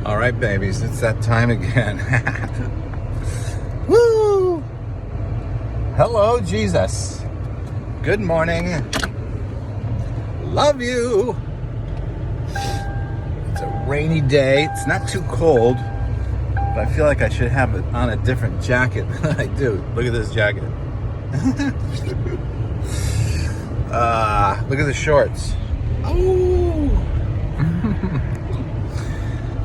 All right, babies, it's that time again. Woo! Hello, Jesus. Good morning. Love you. It's a rainy day. It's not too cold, but I feel like I should have on a different jacket than I do. Look at this jacket. Look at the shorts. Oh.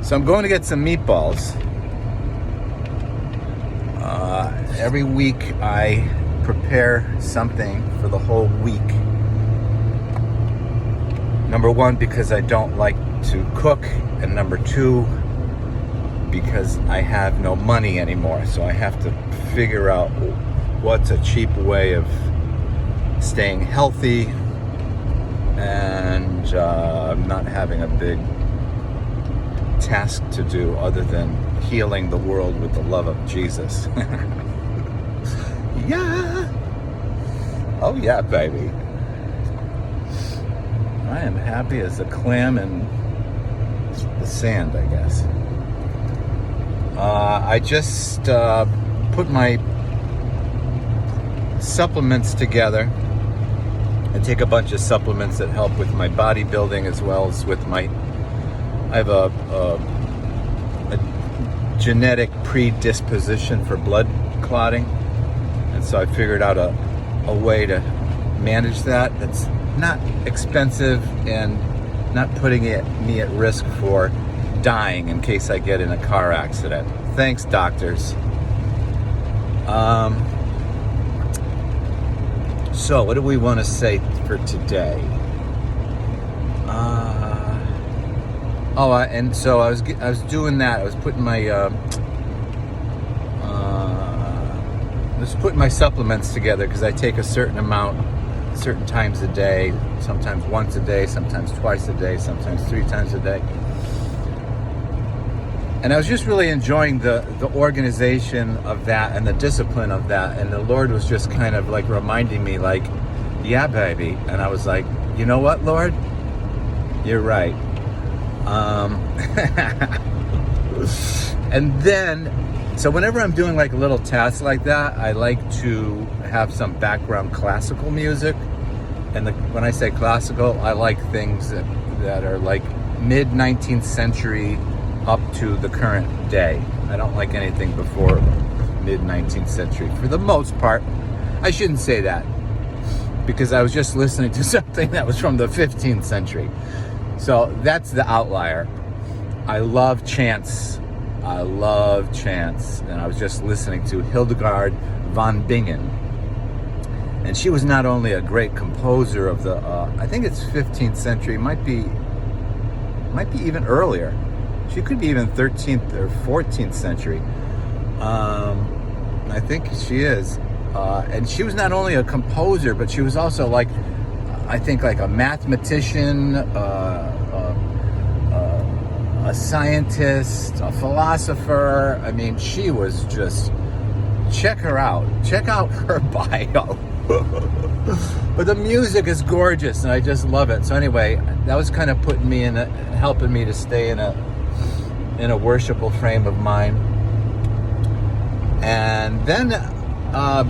So I'm going to get some meatballs. Every week I prepare something for the whole week. Number one, because I don't like to cook, and number two, because I have no money anymore. So I have to figure out what's a cheap way of staying healthy and not having a big task to do other than healing the world with the love of Jesus. Yeah. Oh yeah, baby. I am happy as a clam in the sand, I guess. I just put my supplements together. I take a bunch of supplements that help with my bodybuilding as well as with my... I have a genetic predisposition for blood clotting, and so I figured out a way to manage that that's not expensive and not putting me at risk for dying in case I get in a car accident. Thanks, doctors. So what do we want to say for today? And so I was doing that. I was putting my supplements together because I take a certain amount, certain times a day, sometimes once a day, sometimes twice a day, sometimes 3 times a day. And I was just really enjoying the organization of that and the discipline of that. And the Lord was just kind of like reminding me, like, yeah, baby. And I was like, you know what, Lord? You're right. And then, so whenever I'm doing like a little task like that, I like to have some background classical music. And when I say classical, I like things that are like mid-19th century up to the current day. I don't like anything before mid-19th century for the most part. I shouldn't say that, because I was just listening to something that was from the 15th century. So that's the outlier. I love chants. And I was just listening to Hildegard von Bingen. And she was not only a great composer of the, I think it's 15th century, might be even earlier. She could be even 13th or 14th century. I think she is. And she was not only a composer, but she was also like, I think like a mathematician, a scientist, a philosopher. I mean, she was just, check her out. Check out her bio. But the music is gorgeous, and I just love it. So anyway, that was kind of helping me to stay in a worshipful frame of mind. And then,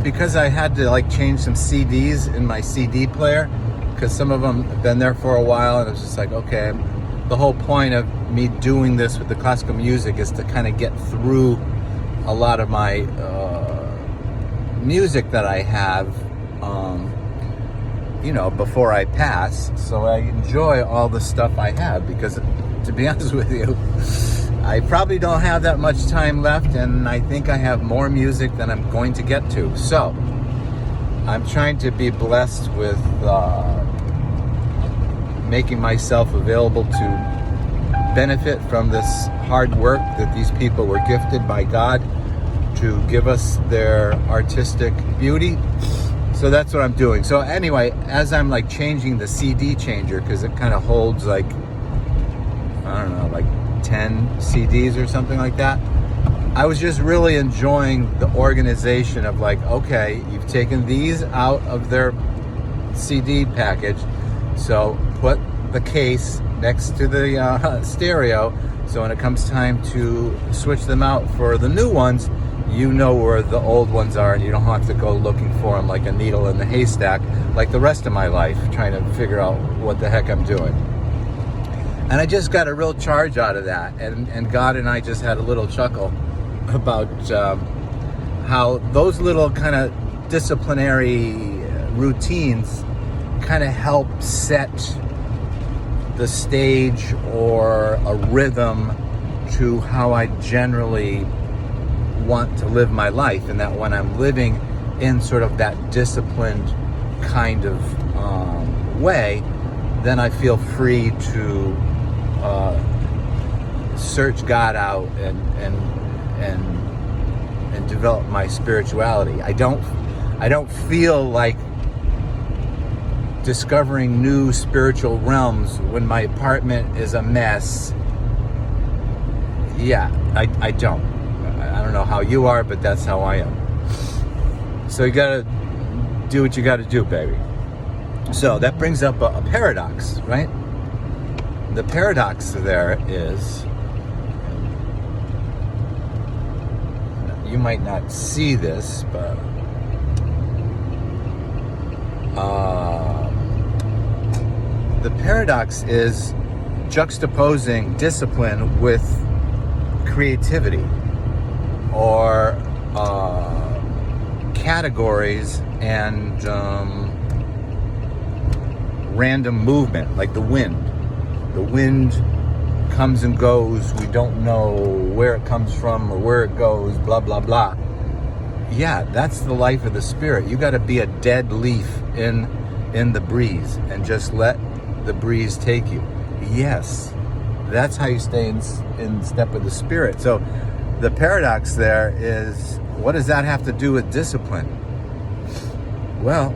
because I had to like change some CDs in my CD player, because some of them have been there for a while, and it was just like, okay, the whole point of me doing this with the classical music is to kind of get through a lot of my music that I have, before I pass. So I enjoy all the stuff I have, because to be honest with you, I probably don't have that much time left, and I think I have more music than I'm going to get to. So I'm trying to be blessed with making myself available to benefit from this hard work that these people were gifted by God to give us their artistic beauty. So that's what I'm doing. So anyway, as I'm like changing the CD changer, because it kind of holds like, I don't know, like 10 CDs or something like that, I was just really enjoying the organization of like, okay, you've taken these out of their CD package, so put the case next to the stereo So when it comes time to switch them out for the new ones, you know where the old ones are, and you don't have to go looking for them like a needle in the haystack like the rest of my life, trying to figure out what the heck I'm doing. And I just got a real charge out of that. And God and I just had a little chuckle about how those little kind of disciplinary routines kind of help set the stage or a rhythm to how I generally want to live my life. And that when I'm living in sort of that disciplined kind of way, then I feel free to search God out and develop my spirituality. I don't feel like discovering new spiritual realms when my apartment is a mess. Yeah, I don't. I don't know how you are, but that's how I am. So you gotta do what you gotta do, baby. So that brings up a paradox, right? The paradox there is, you might not see this, but the paradox is juxtaposing discipline with creativity, or categories and random movement, like the wind. The wind comes and goes. We don't know where it comes from or where it goes, blah, blah, blah. Yeah, that's the life of the spirit. You got to be a dead leaf in the breeze and just let the breeze take you. Yes, that's how you stay in step with the spirit. So the paradox there is, what does that have to do with discipline? Well,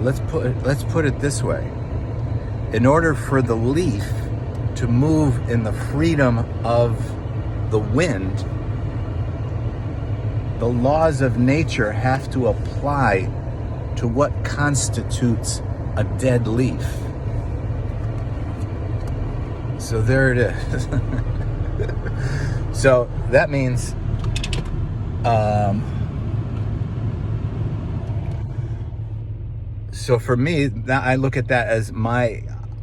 let's put it this way. In order for the leaf to move in the freedom of the wind, the laws of nature have to apply to what constitutes a dead leaf. So there it is. So that means so for me, that I look at that as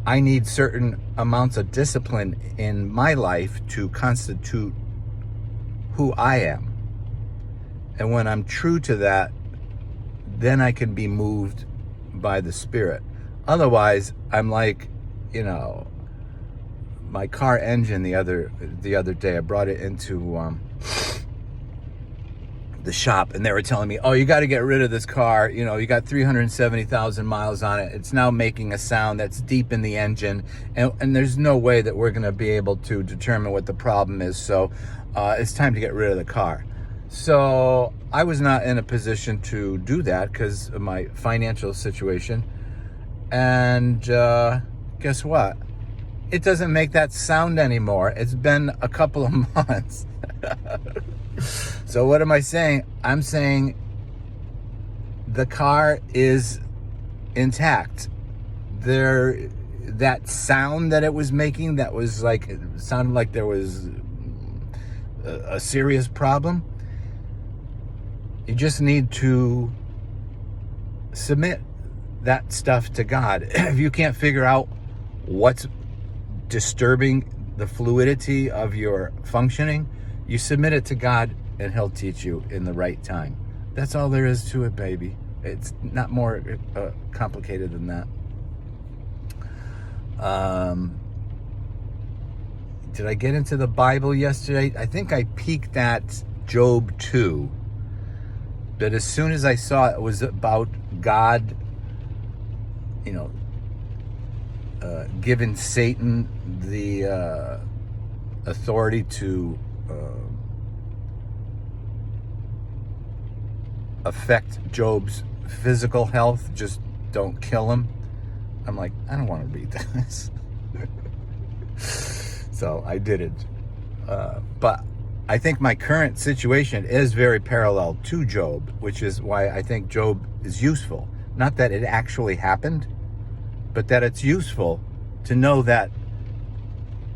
I need certain amounts of discipline in my life to constitute who I am. And when I'm true to that, then I can be moved by the Spirit. Otherwise, I'm like, my car engine the other day, I brought it into the shop, and they were telling me, oh, you got to get rid of this car. You got 370,000 miles on it. It's now making a sound that's deep in the engine, and there's no way that we're going to be able to determine what the problem is. So it's time to get rid of the car. So I was not in a position to do that because of my financial situation. And guess what? It doesn't make that sound anymore. It's been a couple of months. So what am I saying? I'm saying the car is intact. That sound that it was making, that was like, it sounded like there was a serious problem. You just need to submit that stuff to God. If you can't figure out what's disturbing the fluidity of your functioning, you submit it to God and He'll teach you in the right time. That's all there is to it, baby. It's not more complicated than that. Did I get into the Bible yesterday? I think I peeked at Job 2. But as soon as I saw it was about God, giving Satan the authority to affect Job's physical health, just don't kill him. I'm like, I don't want to read this. So I didn't. But I think my current situation is very parallel to Job, which is why I think Job is useful. Not that it actually happened, but that it's useful to know that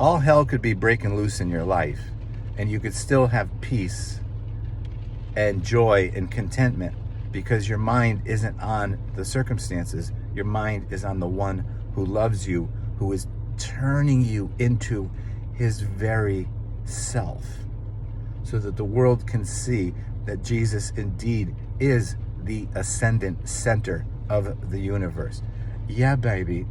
all hell could be breaking loose in your life, and you could still have peace and joy and contentment because your mind isn't on the circumstances. Your mind is on the one who loves you, who is turning you into his very self, so that the world can see that Jesus indeed is the ascendant center of the universe. Yeah, baby.